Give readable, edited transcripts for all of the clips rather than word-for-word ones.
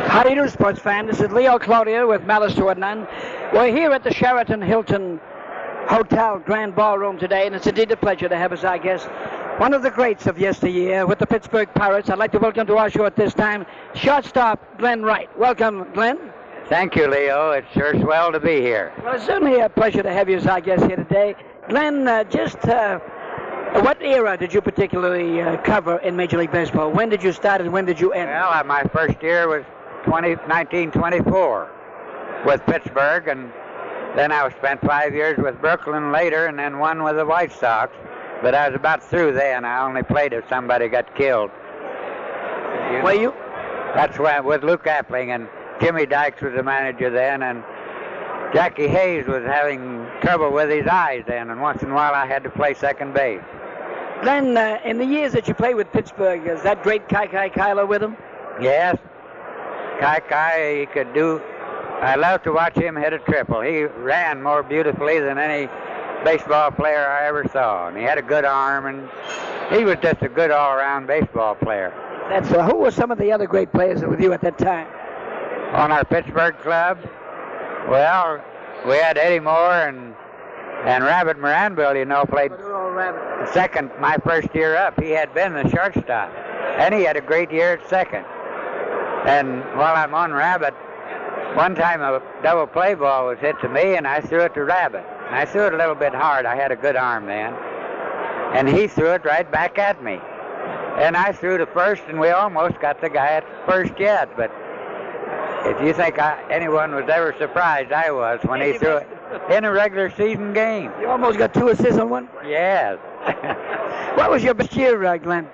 How do you do, sports fan? This is Leo Cloutier with Malice Toward None. We're here at the Sheraton Hilton Hotel Grand Ballroom today, and it's indeed a pleasure to have as our guest one of the greats of yesteryear with the Pittsburgh Pirates. I'd like to welcome to our show at this time shortstop Glenn Wright. Welcome, Glenn. Thank you, Leo. It's sure swell to be here. Well, it's certainly a pleasure to have you as our guest here today. Glenn, what era did you particularly cover in Major League Baseball? When did you start and when did you end? Well, my first year was 1924 with Pittsburgh, and then I spent 5 years with Brooklyn later, and then one with the White Sox. But I was about through then. I only played if somebody got killed. That's when, with Luke Appling, and Jimmy Dykes was the manager then, and Jackie Hayes was having trouble with his eyes then, and once in a while I had to play second base. Glenn, in the years that you played with Pittsburgh, is that great Kiki Cuyler with him? Yes. Kiki, he could do. I love to watch him hit a triple. He ran more beautifully than any baseball player I ever saw, and he had a good arm, and he was just a good all-around baseball player. That's who were some of the other great players with you at that time? On our Pittsburgh club, well, we had Eddie Moore and Rabbit Moranville, you know, played second my first year up. He had been the shortstop, and he had a great year at second. And while I'm on Rabbit, one time a double play ball was hit to me, and I threw it to Rabbit. And I threw it a little bit hard. I had a good arm then. And he threw it right back at me. And I threw to first, and we almost got the guy at first yet. But if you think anyone was ever surprised, I was when he threw it in a regular season game. You almost got 2 assists on one? Yes. What was your best year, Glenn?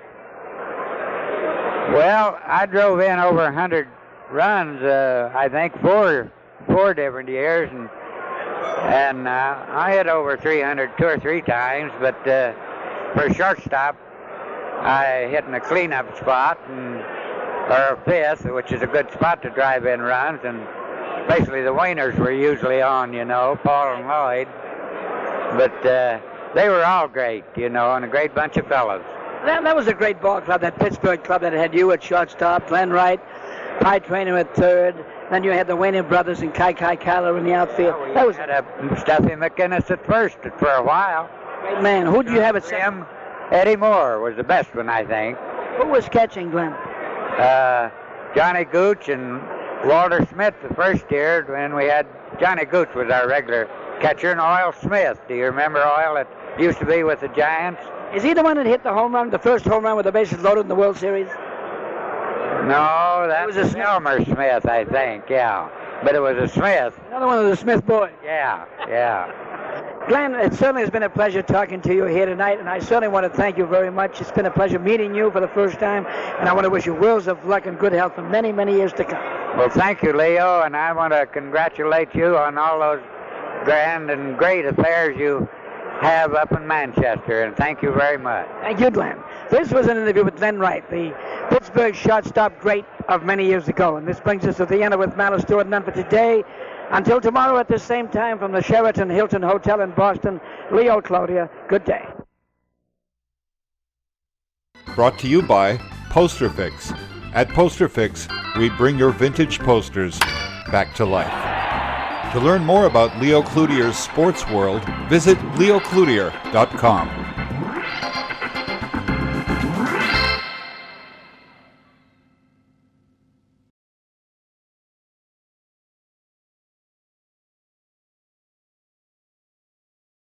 Well, I drove in over 100 runs, I think, four different years, and I hit over 300 2 or 3 times, but for shortstop, I hit in a cleanup spot, or fifth, which is a good spot to drive in runs, and especially the Wainers were usually on, you know, Paul and Lloyd, but they were all great, you know, and a great bunch of fellas. That was a great ball club, that Pittsburgh club that had you at shortstop, Glenn Wright, Pie Trainer at third. Then you had the Wayne brothers and Kiki Cuyler in the outfield. That was had a Stuffy McInnes at first for a while. Great man. Who did you have at second? Eddie Moore was the best one, I think. Who was catching, Glenn? Johnny Gooch and Walter Smith the first year. When we had Johnny Gooch was our regular catcher, and Oil Smith. Do you remember Oil that used to be with the Giants? Is he the one that hit the home run, the first home run with the bases loaded in the World Series? No, that was a Elmer Smith, I think, yeah. But it was a Smith. Another one of the Smith boys. Yeah. Glenn, it certainly has been a pleasure talking to you here tonight, and I certainly want to thank you very much. It's been a pleasure meeting you for the first time, and I want to wish you worlds of luck and good health for many, many years to come. Well, thank you, Leo, and I want to congratulate you on all those grand and great affairs you have up in Manchester, and thank you very much. Thank you, Glenn. This was an interview with Glenn Wright, the Pittsburgh shortstop great of many years ago, and this brings us to the end of With Malice Toward None for today. Until tomorrow at the same time from the Sheraton Hilton Hotel in Boston, Leo Cloutier, good day. Brought to you by Poster Fix. At Poster Fix, we bring your vintage posters back to life. To learn more about Leo Cloutier's sports world, visit leocloutier.com.